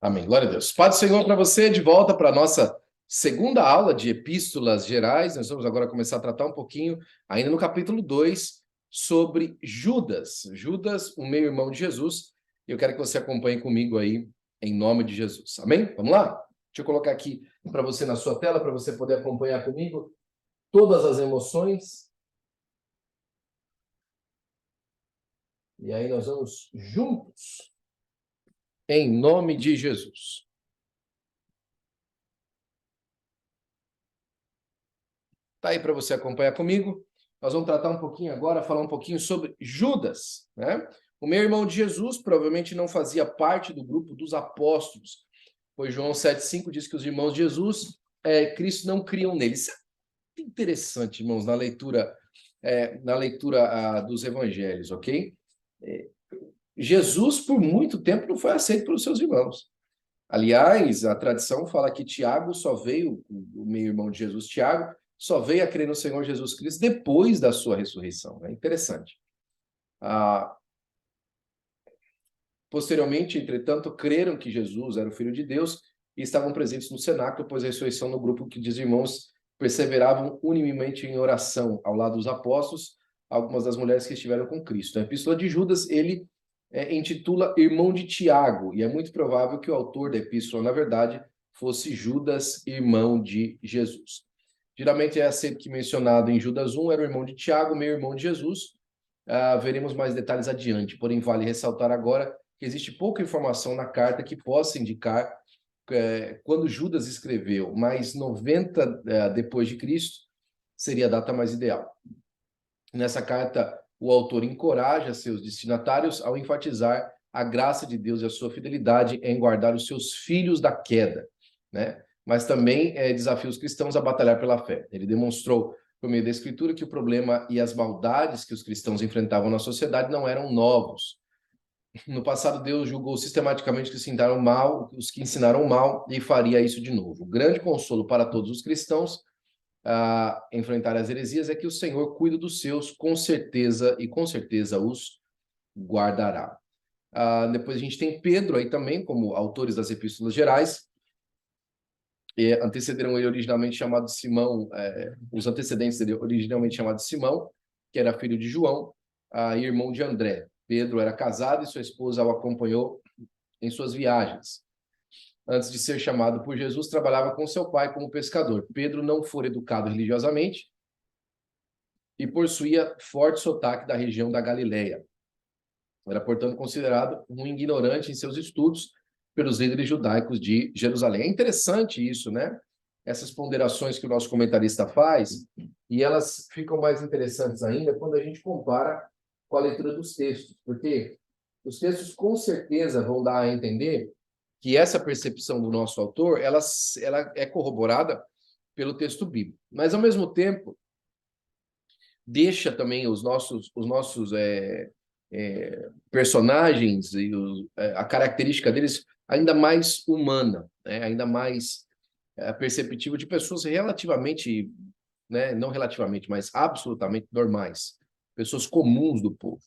Amém. Glória a Deus. Paz do Senhor para você, de volta para a nossa segunda aula de epístolas gerais. Nós vamos agora começar a tratar um pouquinho, ainda no capítulo 2, sobre Judas. Judas, o meio-irmão de Jesus. Eu quero que você acompanhe comigo aí, em nome de Jesus. Amém? Vamos lá? Deixa eu colocar aqui para você na sua tela, para você poder acompanhar comigo todas as emoções. E aí nós vamos juntos, em nome de Jesus. Tá aí para você acompanhar comigo. Nós vamos tratar um pouquinho agora, falar um pouquinho sobre Judas, né? O meu irmão de Jesus provavelmente não fazia parte do grupo dos apóstolos, pois João 7,5 diz que os irmãos de Jesus, Cristo não criam nele. Isso é interessante, irmãos, na leitura dos evangelhos, ok? Jesus, por muito tempo, não foi aceito pelos seus irmãos. Aliás, a tradição fala que Tiago só veio, o meio-irmão de Jesus, Tiago, só veio a crer no Senhor Jesus Cristo depois da sua ressurreição. É interessante. Posteriormente, entretanto, creram que Jesus era o Filho de Deus e estavam presentes no cenáculo, pois a ressurreição no grupo que diz irmãos perseveravam unimemente em oração ao lado dos apóstolos, algumas das mulheres que estiveram com Cristo. A Epístola de Judas, ele intitula Irmão de Tiago, e é muito provável que o autor da Epístola, na verdade, fosse Judas, irmão de Jesus. Geralmente é sempre que mencionado em Judas 1, era o irmão de Tiago, meio irmão de Jesus. Veremos mais detalhes adiante, porém vale ressaltar agora que existe pouca informação na carta que possa indicar quando Judas escreveu, mas 90 depois de Cristo seria a data mais ideal. Nessa carta, o autor encoraja seus destinatários ao enfatizar a graça de Deus e a sua fidelidade em guardar os seus filhos da queda, né? Mas também desafia os cristãos a batalhar pela fé. Ele demonstrou, por meio da Escritura, que o problema e as maldades que os cristãos enfrentavam na sociedade não eram novos. No passado, Deus julgou sistematicamente os que ensinaram mal, e faria isso de novo. O grande consolo para todos os cristãos a enfrentar as heresias é que o Senhor cuida dos seus com certeza, e com certeza os guardará. Depois a gente tem Pedro aí também, como autores das epístolas gerais. Antecederam ele originalmente chamado Simão, os antecedentes dele originalmente chamado Simão, que era filho de João, e irmão de André. Pedro era casado e sua esposa o acompanhou em suas viagens. Antes de ser chamado por Jesus, trabalhava com seu pai como pescador. Pedro não foi educado religiosamente e possuía forte sotaque da região da Galileia. Era, portanto, considerado um ignorante em seus estudos pelos líderes judaicos de Jerusalém. É interessante isso, né? Essas ponderações que o nosso comentarista faz, e elas ficam mais interessantes ainda quando a gente compara com a leitura dos textos, porque os textos com certeza vão dar a entender que essa percepção do nosso autor, ela é corroborada pelo texto bíblico. Mas, ao mesmo tempo, deixa também os nossos personagens e a característica deles ainda mais humana, né? Ainda mais perceptível de pessoas relativamente, né? Não relativamente, mas absolutamente normais, pessoas comuns do povo.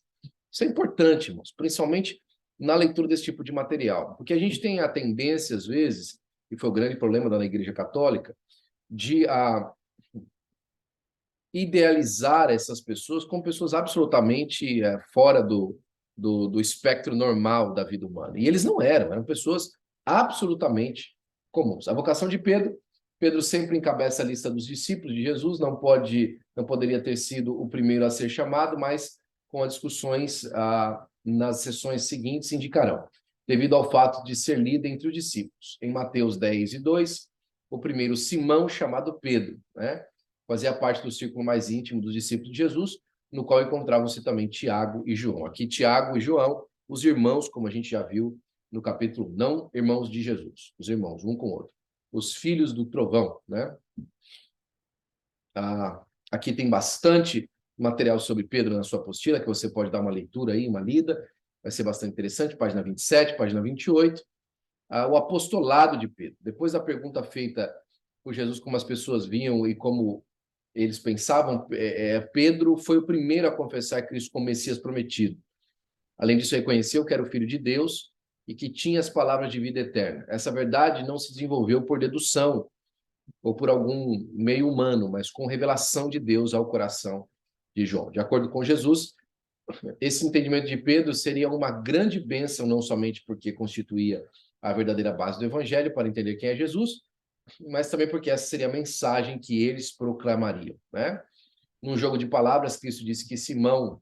Isso é importante, irmãos, principalmente na leitura desse tipo de material, porque a gente tem a tendência, às vezes, e foi o grande problema da Igreja Católica, de idealizar essas pessoas como pessoas absolutamente fora do espectro normal da vida humana. E eles não eram pessoas absolutamente comuns. A vocação de Pedro, Pedro sempre encabeça a lista dos discípulos de Jesus, não poderia ter sido o primeiro a ser chamado, mas com as discussões nas sessões seguintes indicarão, devido ao fato de ser lido entre os discípulos. Em Mateus 10:2, o primeiro Simão, chamado Pedro, né? Fazia parte do círculo mais íntimo dos discípulos de Jesus, no qual encontravam-se também Tiago e João. Aqui, Tiago e João, os irmãos, como a gente já viu no capítulo 1, não irmãos de Jesus, os irmãos, um com o outro. Os filhos do trovão, né? Aqui tem bastante material sobre Pedro na sua apostila, que você pode dar uma leitura aí, uma lida, vai ser bastante interessante, página 27, página 28. O apostolado de Pedro. Depois da pergunta feita por Jesus como as pessoas viam e como eles pensavam, Pedro foi o primeiro a confessar Cristo como Messias prometido. Além disso, reconheceu que era o Filho de Deus e que tinha as palavras de vida eterna. Essa verdade não se desenvolveu por dedução ou por algum meio humano, mas com revelação de Deus ao coração de João. De acordo com Jesus, esse entendimento de Pedro seria uma grande bênção, não somente porque constituía a verdadeira base do evangelho para entender quem é Jesus, mas também porque essa seria a mensagem que eles proclamariam, né? Num jogo de palavras, Cristo disse que Simão,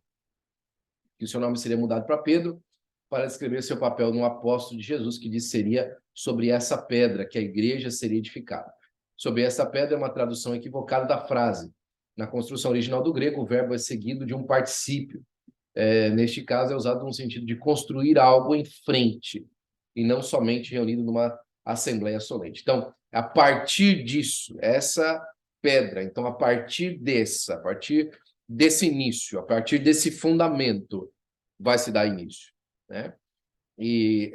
que o seu nome seria mudado para Pedro, para descrever seu papel no apóstolo de Jesus, que disse seria sobre essa pedra que a igreja seria edificada. Sobre essa pedra é uma tradução equivocada da frase. Na construção original do grego, o verbo é seguido de um particípio. Neste caso, é usado no sentido de construir algo em frente, e não somente reunido numa assembleia solene. Então, a partir disso, essa pedra, então, a partir desse início, a partir desse fundamento, vai se dar início, né? E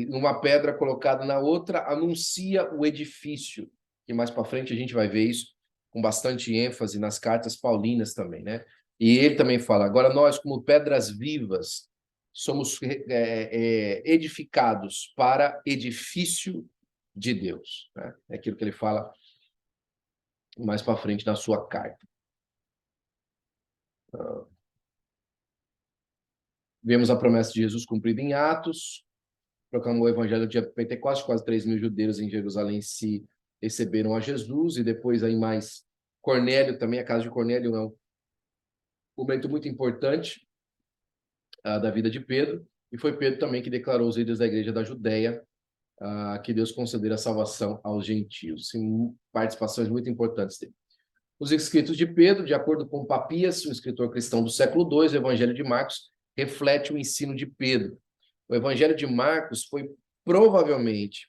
uma pedra colocada na outra anuncia o edifício, que mais para frente a gente vai ver isso com bastante ênfase nas cartas paulinas também, né? E ele também fala, agora nós, como pedras vivas, somos edificados para edifício de Deus, né? É aquilo que ele fala mais para frente na sua carta. Vemos a promessa de Jesus cumprida em Atos, proclamou o evangelho no dia de Pentecostes, quase 3.000 judeus em Jerusalém se receberam a Jesus, e depois aí mais Cornélio, também a casa de Cornélio é um momento muito importante da vida de Pedro, e foi Pedro também que declarou aos líderes da igreja da Judéia que Deus concedera a salvação aos gentios. Sim, participações muito importantes dele. Os escritos de Pedro, de acordo com Papias, um escritor cristão do século II, o Evangelho de Marcos reflete o ensino de Pedro. O Evangelho de Marcos foi provavelmente,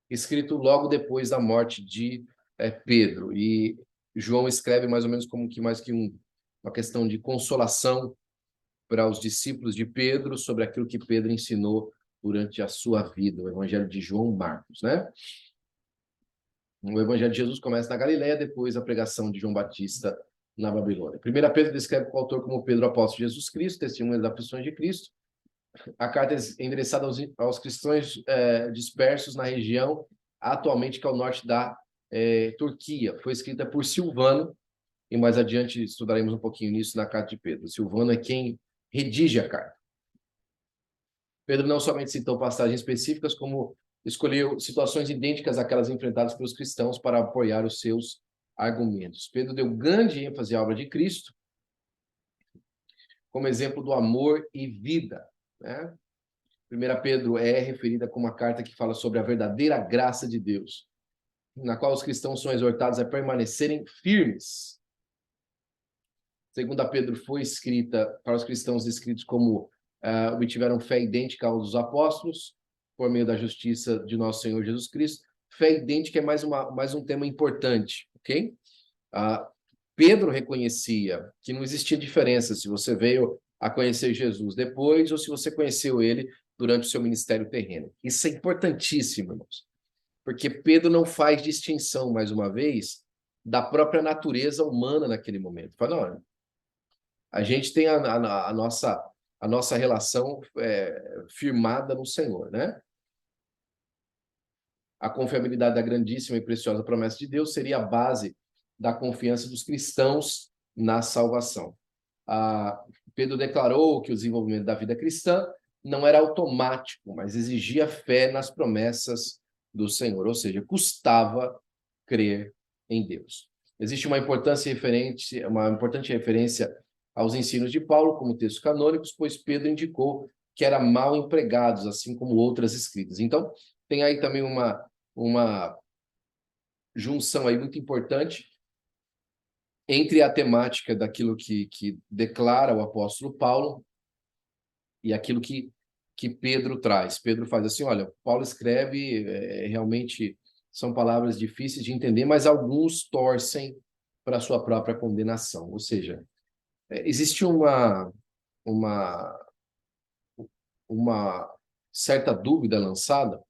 escrito logo depois da morte de Pedro. E João escreve mais ou menos como que mais que uma questão de consolação para os discípulos de Pedro sobre aquilo que Pedro ensinou durante a sua vida, o Evangelho de João Marcos, né? O Evangelho de Jesus começa na Galileia, depois a pregação de João Batista na Babilônia. 1 Pedro descreve o autor como Pedro, apóstolo de Jesus Cristo, testemunha das aflições de Cristo. A carta é endereçada aos cristãos dispersos na região, atualmente que é o norte da Turquia. Foi escrita por Silvano, e mais adiante estudaremos um pouquinho nisso na carta de Pedro. Silvano é quem redige a carta. Pedro não somente citou passagens específicas, como escolheu situações idênticas àquelas enfrentadas pelos cristãos para apoiar os seus argumentos. Pedro deu grande ênfase à obra de Cristo, como exemplo do amor e vida, né? 1 Pedro é referida como uma carta que fala sobre a verdadeira graça de Deus, na qual os cristãos são exortados a permanecerem firmes. 2 Pedro foi escrita para os cristãos descritos como obtiveram fé idêntica aos dos apóstolos, por meio da justiça de nosso Senhor Jesus Cristo. Fé idêntica é mais um tema importante, ok? Pedro reconhecia que não existia diferença se você veio a conhecer Jesus depois ou se você conheceu ele durante o seu ministério terreno. Isso é importantíssimo, irmãos, porque Pedro não faz distinção, mais uma vez, da própria natureza humana naquele momento. Fala, não, a gente tem a nossa relação firmada no Senhor, né? A confiabilidade da grandíssima e preciosa promessa de Deus seria a base da confiança dos cristãos na salvação. Pedro declarou que o desenvolvimento da vida cristã não era automático, mas exigia fé nas promessas do Senhor, ou seja, custava crer em Deus. Existe uma importante referência aos ensinos de Paulo como textos canônicos, pois Pedro indicou que eram mal empregados, assim como outras escritas. Então, tem aí também uma junção aí muito importante entre a temática daquilo que declara o apóstolo Paulo e aquilo que Pedro traz. Pedro faz assim, olha, Paulo escreve, realmente são palavras difíceis de entender, mas alguns torcem para a sua própria condenação. Ou seja, existe uma certa dúvida lançada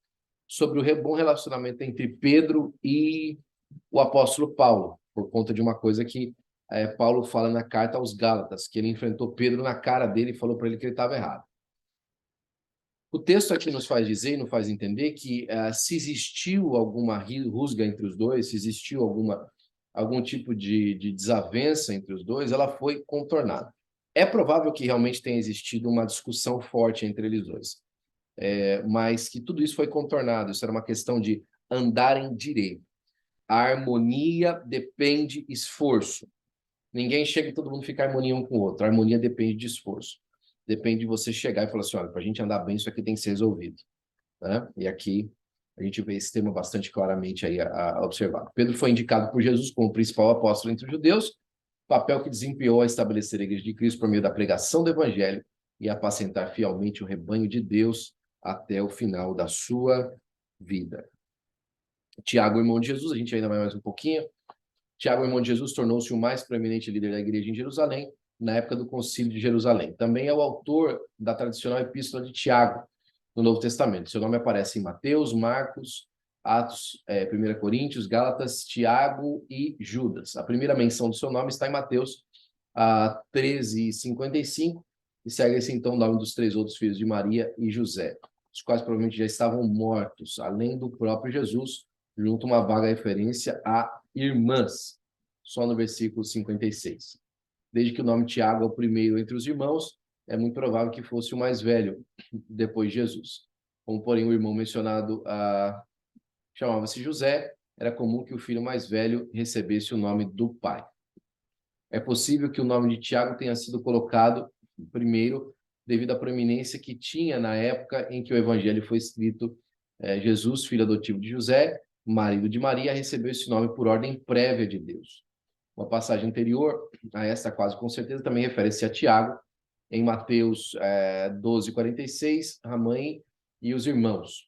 sobre o bom relacionamento entre Pedro e o apóstolo Paulo, por conta de uma coisa que Paulo fala na carta aos Gálatas, que ele enfrentou Pedro na cara dele e falou para ele que ele estava errado. O texto aqui nos faz dizer e nos faz entender que se existiu alguma rusga entre os dois, se existiu algum tipo de desavença entre os dois, ela foi contornada. É provável que realmente tenha existido uma discussão forte entre eles dois, mas que tudo isso foi contornado. Isso era uma questão de andarem direito. A harmonia depende de esforço. Ninguém chega e todo mundo fica em harmonia um com o outro. A harmonia depende de esforço. Depende de você chegar e falar assim, olha, para a gente andar bem, isso aqui tem que ser resolvido. Né? E aqui a gente vê esse tema bastante claramente aí a observar. Pedro foi indicado por Jesus como principal apóstolo entre os judeus, papel que desempenhou a estabelecer a Igreja de Cristo por meio da pregação do Evangelho e apacentar fielmente o rebanho de Deus até o final da sua vida. Tiago, irmão de Jesus, a gente ainda vai mais um pouquinho. Tiago, irmão de Jesus, tornou-se o mais proeminente líder da igreja em Jerusalém, na época do Concílio de Jerusalém. Também é o autor da tradicional Epístola de Tiago, no Novo Testamento. Seu nome aparece em Mateus, Marcos, Atos, 1 Coríntios, Gálatas, Tiago e Judas. A primeira menção do seu nome está em Mateus 13:55, e segue-se então o nome dos 3 outros filhos de Maria e José, os quais provavelmente já estavam mortos, além do próprio Jesus, junto uma vaga referência a irmãs, só no versículo 56. Desde que o nome Tiago é o primeiro entre os irmãos, é muito provável que fosse o mais velho depois de Jesus. Como, porém, o irmão mencionado chamava-se José, era comum que o filho mais velho recebesse o nome do pai. É possível que o nome de Tiago tenha sido colocado primeiro devido à proeminência que tinha na época em que o evangelho foi escrito. Jesus, filho adotivo de José, marido de Maria, recebeu esse nome por ordem prévia de Deus. Uma passagem anterior a essa, quase com certeza, também refere-se a Tiago, em Mateus 12:46, a mãe e os irmãos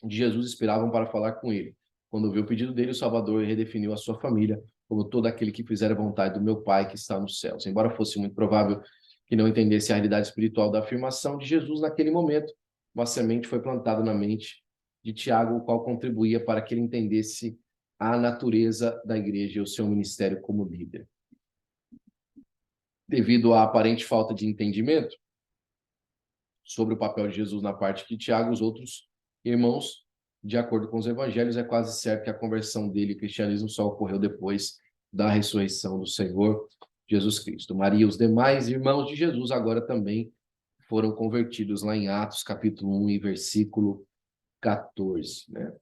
de Jesus esperavam para falar com ele. Quando ouviu o pedido dele, o Salvador redefiniu a sua família como todo aquele que fizer a vontade do meu Pai que está nos céus. Embora fosse muito provável que não entendesse a realidade espiritual da afirmação de Jesus naquele momento, uma semente foi plantada na mente de Tiago, o qual contribuía para que ele entendesse a natureza da igreja e o seu ministério como líder. Devido à aparente falta de entendimento sobre o papel de Jesus na parte de Tiago, os outros irmãos, de acordo com os evangelhos, é quase certo que a conversão dele ao cristianismo só ocorreu depois da ressurreição do Senhor Jesus Cristo. Maria e os demais irmãos de Jesus agora também foram convertidos lá em Atos, capítulo 1 e versículo 14. Né?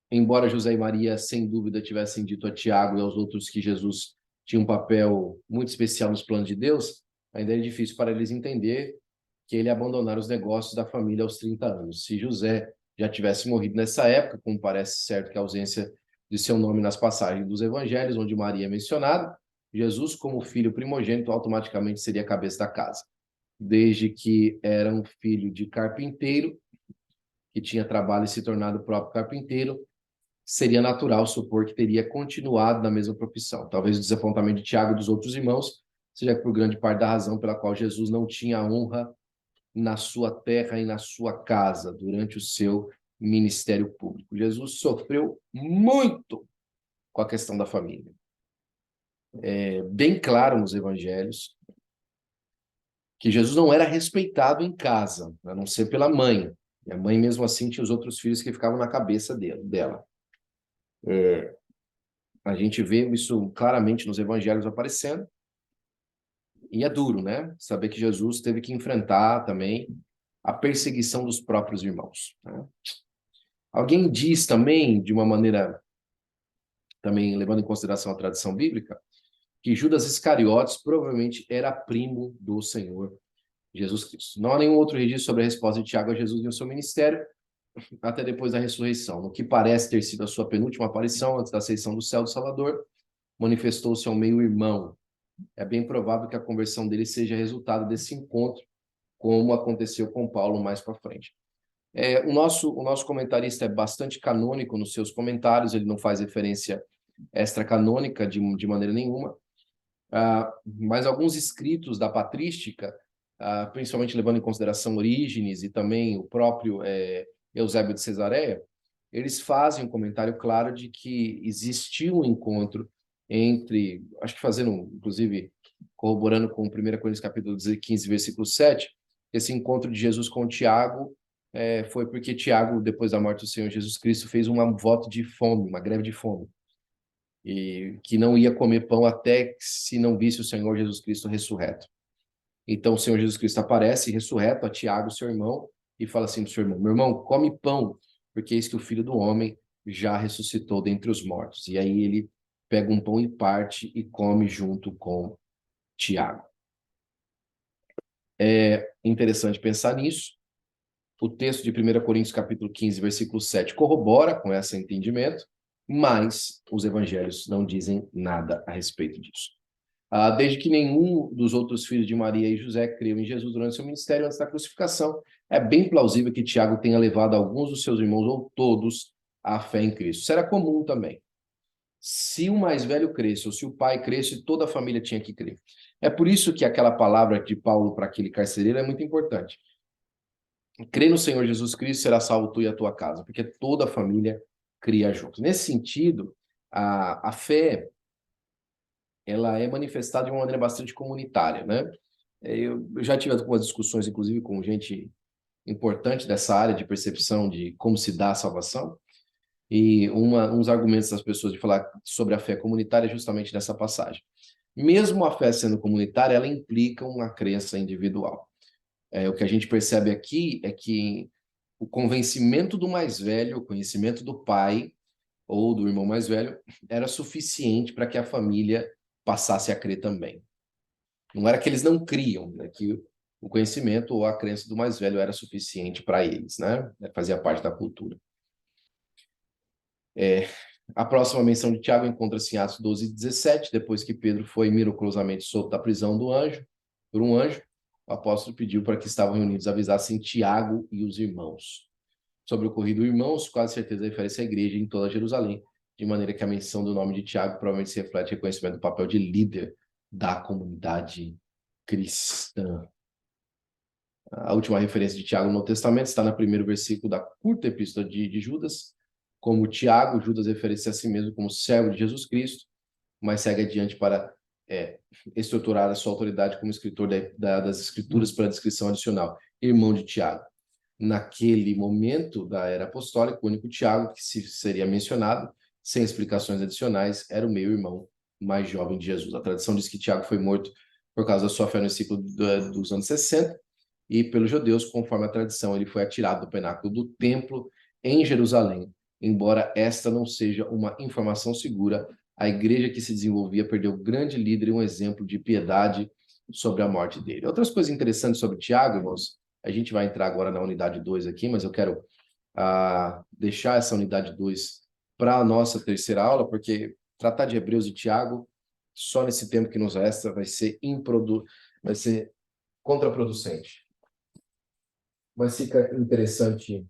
Embora José e Maria, sem dúvida, tivessem dito a Tiago e aos outros que Jesus tinha um papel muito especial nos planos de Deus, ainda é difícil para eles entender que ele abandonara os negócios da família aos 30 anos. Se José já tivesse morrido nessa época, como parece certo que a ausência de seu nome nas passagens dos evangelhos, onde Maria é mencionada, Jesus, como filho primogênito, automaticamente seria a cabeça da casa. Desde que era um filho de carpinteiro, que tinha trabalho e se tornado o próprio carpinteiro, seria natural supor que teria continuado na mesma profissão. Talvez o desapontamento de Tiago e dos outros irmãos seja por grande parte da razão pela qual Jesus não tinha honra na sua terra e na sua casa durante o seu ministério público. Jesus sofreu muito com a questão da família. É bem claro nos evangelhos que Jesus não era respeitado em casa, a não ser pela mãe. E a mãe, mesmo assim, tinha os outros filhos que ficavam na cabeça dela. A gente vê isso claramente nos evangelhos aparecendo. E é duro, né? Saber que Jesus teve que enfrentar também a perseguição dos próprios irmãos. Né? Alguém diz também, de uma maneira, também levando em consideração a tradição bíblica, que Judas Iscariotes provavelmente era primo do Senhor Jesus Cristo. Não há nenhum outro registro sobre a resposta de Tiago a Jesus no seu ministério, até depois da ressurreição. No que parece ter sido a sua penúltima aparição, antes da ascensão do céu do Salvador, manifestou-se ao meio-irmão. É bem provável que a conversão dele seja resultado desse encontro, como aconteceu com Paulo mais para frente. O nosso comentarista é bastante canônico nos seus comentários, ele não faz referência extra-canônica de maneira nenhuma, mas alguns escritos da patrística, principalmente levando em consideração Orígenes e também o próprio Eusébio de Cesareia, eles fazem um comentário claro de que existiu um encontro entre, acho que fazendo, inclusive, corroborando com 1 Coríntios capítulo 15, versículo 7, esse encontro de Jesus com Tiago foi porque Tiago, depois da morte do Senhor Jesus Cristo, fez um voto de fome, uma greve de fome, e que não ia comer pão até se não visse o Senhor Jesus Cristo ressurreto. Então o Senhor Jesus Cristo aparece ressurreto a Tiago, seu irmão, e fala assim para o seu irmão: meu irmão, come pão, porque eis que o Filho do Homem já ressuscitou dentre os mortos. E aí ele pega um pão e parte e come junto com Tiago. É interessante pensar nisso. O texto de 1 Coríntios capítulo 15, versículo 7 corrobora com esse entendimento, mas os evangelhos não dizem nada a respeito disso. Desde que nenhum dos outros filhos de Maria e José creu em Jesus durante seu ministério antes da crucificação, é bem plausível que Tiago tenha levado alguns dos seus irmãos, ou todos, à fé em Cristo. Isso era comum também. Se o mais velho cresce, ou se o pai cresce, toda a família tinha que crer. É por isso que aquela palavra de Paulo para aquele carcereiro é muito importante. Crê no Senhor Jesus Cristo, será salvo tu e a tua casa, porque toda a família cria junto. Nesse sentido, a fé ela é manifestada de uma maneira bastante comunitária, né? Eu já tive algumas discussões, inclusive, com gente importante dessa área de percepção de como se dá a salvação, e uns argumentos das pessoas de falar sobre a fé comunitária é justamente nessa passagem. Mesmo a fé sendo comunitária, ela implica uma crença individual. O que a gente percebe aqui é que o convencimento do mais velho, o conhecimento do pai ou do irmão mais velho, era suficiente para que a família passasse a crer também. Não era que eles não criam, né? Que o conhecimento ou a crença do mais velho era suficiente para eles, né? Fazia parte da cultura. A próxima menção de Tiago encontra-se em Atos 12, 17, depois que Pedro foi miraculosamente solto da prisão por um anjo, o apóstolo pediu para que estavam reunidos avisassem Tiago e os irmãos. Sobre o ocorrido, irmãos, quase certeza refere-se à igreja em toda Jerusalém, de maneira que a menção do nome de Tiago provavelmente se reflete reconhecimento do papel de líder da comunidade cristã. A última referência de Tiago no Novo Testamento está no primeiro versículo da curta epístola de Judas. Como Tiago, Judas refere-se a si mesmo como servo de Jesus Cristo, mas segue adiante para estruturar a sua autoridade como escritor das Escrituras para a descrição adicional. Irmão de Tiago. Naquele momento da era apostólica, o único Tiago que seria mencionado, sem explicações adicionais, era o meio-irmão mais jovem de Jesus. A tradição diz que Tiago foi morto por causa da sua fé no ciclo dos anos 60, e pelos judeus, conforme a tradição, ele foi atirado do pináculo do templo em Jerusalém. Embora esta não seja uma informação segura, a igreja que se desenvolvia perdeu grande líder e um exemplo de piedade sobre a morte dele. Outras coisas interessantes sobre Tiago, irmãos, a gente vai entrar agora na unidade 2 aqui, mas eu quero deixar essa unidade 2 para a nossa terceira aula, porque tratar de Hebreus e Tiago, só nesse tempo que nos resta, vai ser contraproducente. Mas fica interessante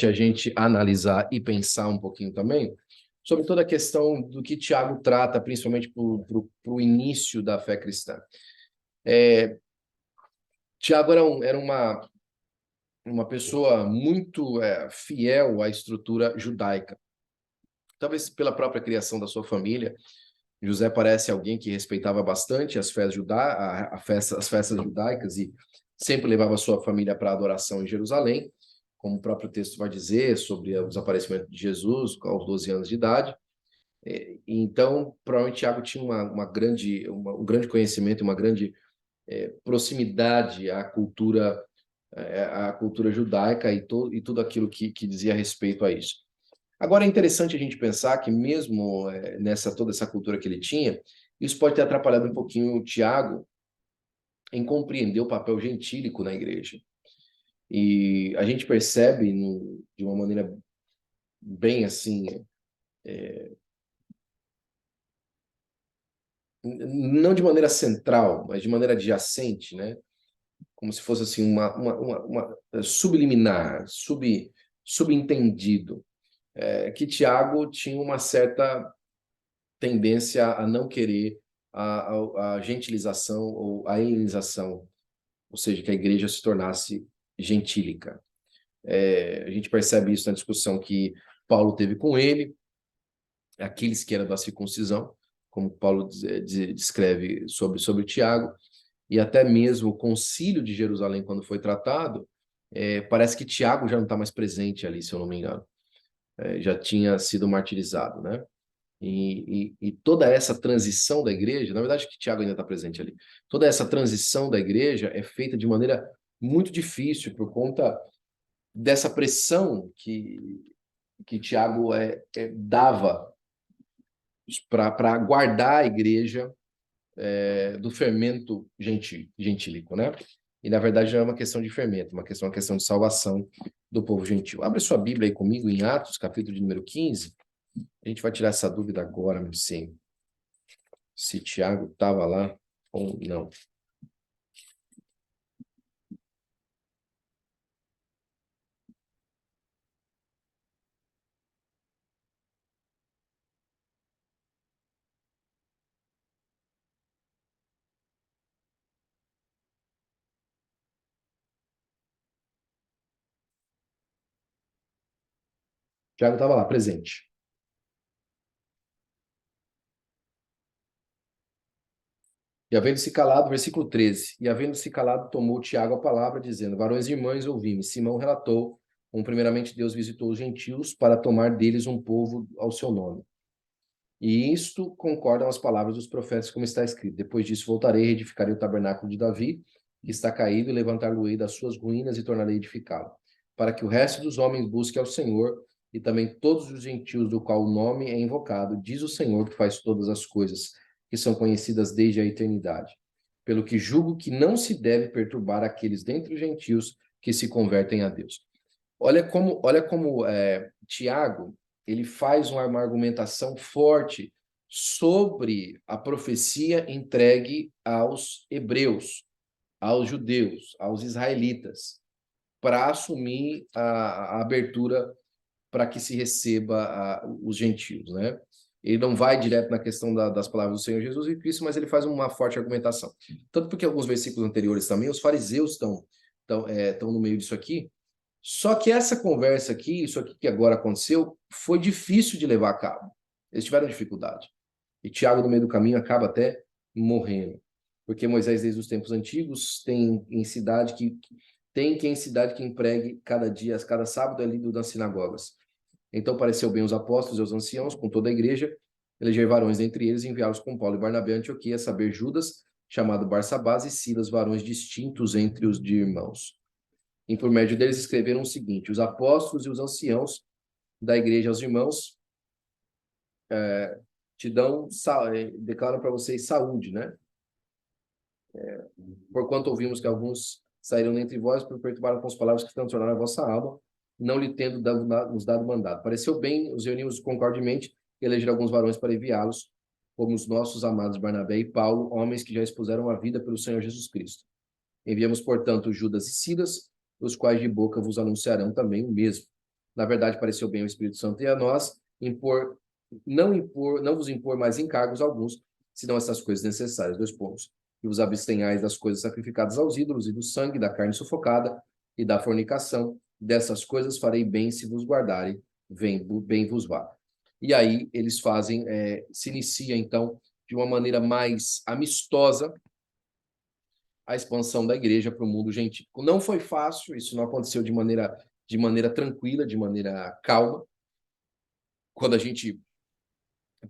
a gente analisar e pensar um pouquinho também sobre toda a questão do que Tiago trata, principalmente para o início da fé cristã. Tiago era uma pessoa muito fiel à estrutura judaica. Talvez pela própria criação da sua família, José parece alguém que respeitava bastante as festas judaicas e sempre levava a sua família para a adoração em Jerusalém, como o próprio texto vai dizer sobre os aparecimentos de Jesus aos 12 anos de idade. Então, provavelmente Tiago tinha um grande conhecimento, uma grande proximidade à cultura judaica e tudo aquilo que dizia respeito a isso. Agora, é interessante a gente pensar que mesmo toda essa cultura que ele tinha, isso pode ter atrapalhado um pouquinho o Tiago em compreender o papel gentílico na igreja. E a gente percebe de uma maneira bem assim, não de maneira central, mas de maneira adjacente, né? Como se fosse assim uma subliminar, subentendido, que Tiago tinha uma certa tendência a não querer a gentilização ou a helenização, ou seja, que a igreja se tornasse gentílica. A gente percebe isso na discussão que Paulo teve com ele, aqueles que eram da circuncisão, como Paulo descreve sobre Tiago, e até mesmo o concílio de Jerusalém, quando foi tratado, parece que Tiago já não está mais presente ali, se eu não me engano. Já tinha sido martirizado, né? E toda essa transição da igreja, na verdade que Tiago ainda está presente ali, toda essa transição da igreja é feita de maneira muito difícil por conta dessa pressão que Tiago dava para guardar a igreja do fermento gentílico, né? E na verdade não é uma questão de fermento, uma questão de salvação do povo gentil. Abre sua Bíblia aí comigo em Atos, capítulo de número 15. A gente vai tirar essa dúvida agora, meu senhor, se Tiago estava lá ou não. Tiago estava lá, presente. E havendo-se calado, versículo 13, e havendo-se calado, tomou Tiago a palavra, dizendo, varões e irmãos, ouvi-me. Simão relatou, primeiramente Deus visitou os gentios para tomar deles um povo ao seu nome. E isto concordam as palavras dos profetas, como está escrito. Depois disso voltarei e reedificarei o tabernáculo de Davi, que está caído, e levantar-lo-ei das suas ruínas e tornarei a edificá-lo, para que o resto dos homens busque ao Senhor, e também todos os gentios do qual o nome é invocado, diz o Senhor que faz todas as coisas, que são conhecidas desde a eternidade. Pelo que julgo que não se deve perturbar aqueles dentre os gentios que se convertem a Deus. Olha como Tiago ele faz uma argumentação forte sobre a profecia entregue aos hebreus, aos judeus, aos israelitas, para assumir a abertura para que se receba os gentios, né? Ele não vai direto na questão das palavras do Senhor Jesus e Cristo, mas ele faz uma forte argumentação. Tanto porque alguns versículos anteriores também, os fariseus estão no meio disso aqui. Só que essa conversa aqui, isso aqui que agora aconteceu, foi difícil de levar a cabo. Eles tiveram dificuldade. E Tiago, no meio do caminho, acaba até morrendo. Porque Moisés, desde os tempos antigos, tem quem em cidade que empregue cada dia, cada sábado ali nas sinagogas. Então pareceu bem os apóstolos e os anciãos, com toda a igreja, eleger varões dentre eles e enviá-los com Paulo e Barnabé a Antioquia, a saber Judas, chamado Barsabás, e Silas, varões distintos entre os de irmãos. E por médio deles escreveram o seguinte: os apóstolos e os anciãos da igreja aos irmãos declaram para vocês saúde, né? Porquanto ouvimos que alguns saíram dentre vós por perturbaram com as palavras que transtornaram a vossa alma, não lhe tendo nos dado mandado. Pareceu bem, os reunimos concordemente, eleger alguns varões para enviá-los, como os nossos amados Barnabé e Paulo, homens que já expuseram a vida pelo Senhor Jesus Cristo. Enviamos, portanto, Judas e Silas, os quais de boca vos anunciarão também o mesmo. Na verdade, pareceu bem ao Espírito Santo e a nós não vos impor mais encargos alguns, senão essas coisas necessárias. 2 pontos. Que vos abstenhais das coisas sacrificadas aos ídolos e do sangue, da carne sufocada e da fornicação. Dessas coisas farei bem se vos guardarem, bem vos vá. E aí eles se inicia então de uma maneira mais amistosa a expansão da igreja para o mundo gentil. Não foi fácil, isso não aconteceu de maneira tranquila, de maneira calma. Quando a gente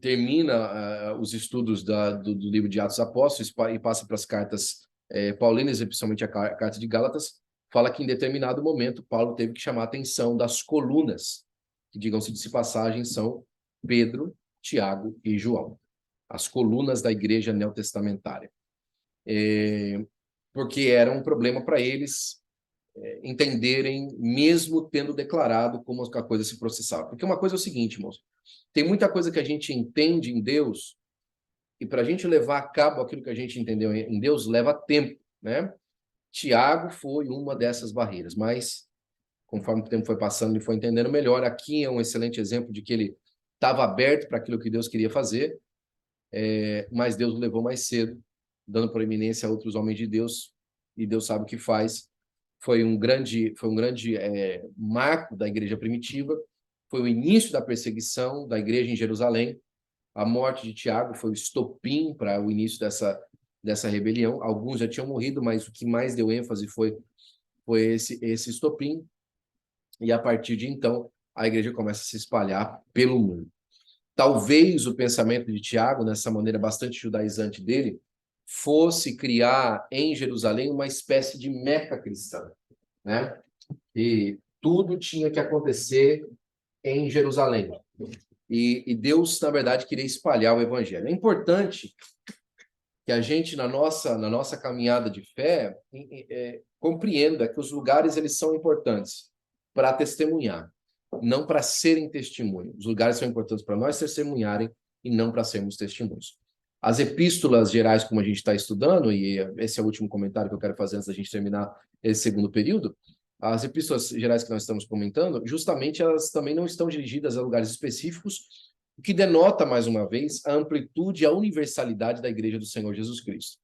termina os estudos do livro de Atos Apóstolos e passa para as cartas paulinas, principalmente a carta de Gálatas, fala que em determinado momento Paulo teve que chamar a atenção das colunas, que, digam-se de passagem, são Pedro, Tiago e João, as colunas da igreja neotestamentária. Porque era um problema para eles entenderem, mesmo tendo declarado como a coisa se processava. Porque uma coisa é o seguinte, irmãos, tem muita coisa que a gente entende em Deus e para a gente levar a cabo aquilo que a gente entendeu em Deus leva tempo, né? Tiago foi uma dessas barreiras, mas conforme o tempo foi passando, ele foi entendendo melhor. Aqui é um excelente exemplo de que ele estava aberto para aquilo que Deus queria fazer, mas Deus o levou mais cedo, dando proeminência a outros homens de Deus, e Deus sabe o que faz. Foi um grande marco da igreja primitiva, foi o início da perseguição da igreja em Jerusalém. A morte de Tiago foi o estopim para o início dessa rebelião. Alguns já tinham morrido, mas o que mais deu ênfase foi esse estopim. E a partir de então, a igreja começa a se espalhar pelo mundo. Talvez o pensamento de Tiago, nessa maneira bastante judaizante dele, fosse criar em Jerusalém uma espécie de Meca cristã, né? E tudo tinha que acontecer em Jerusalém. E Deus, na verdade, queria espalhar o evangelho. É importante que a gente, na nossa caminhada de fé, compreenda que os lugares eles são importantes para testemunhar, não para serem testemunhos. Os lugares são importantes para nós testemunharem e não para sermos testemunhos. As epístolas gerais, como a gente está estudando, e esse é o último comentário que eu quero fazer antes da gente terminar esse segundo período, as epístolas gerais que nós estamos comentando, justamente elas também não estão dirigidas a lugares específicos, o que denota, mais uma vez, a amplitude e a universalidade da Igreja do Senhor Jesus Cristo.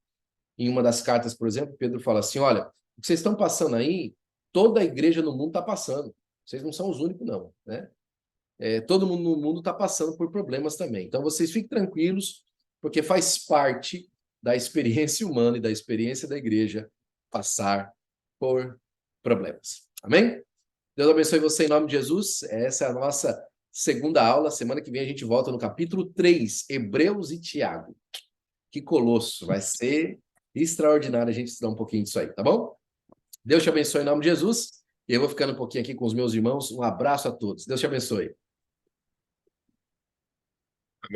Em uma das cartas, por exemplo, Pedro fala assim, olha, o que vocês estão passando aí, toda a igreja no mundo está passando. Vocês não são os únicos, não, né? Todo mundo no mundo está passando por problemas também. Então, vocês fiquem tranquilos, porque faz parte da experiência humana e da experiência da igreja passar por problemas. Amém? Deus abençoe você em nome de Jesus. Essa é a nossa segunda aula. Semana que vem a gente volta no capítulo 3, Hebreus e Tiago. Que colosso! Vai ser extraordinário a gente estudar um pouquinho disso aí, tá bom? Deus te abençoe em nome de Jesus. E eu vou ficando um pouquinho aqui com os meus irmãos. Um abraço a todos. Deus te abençoe.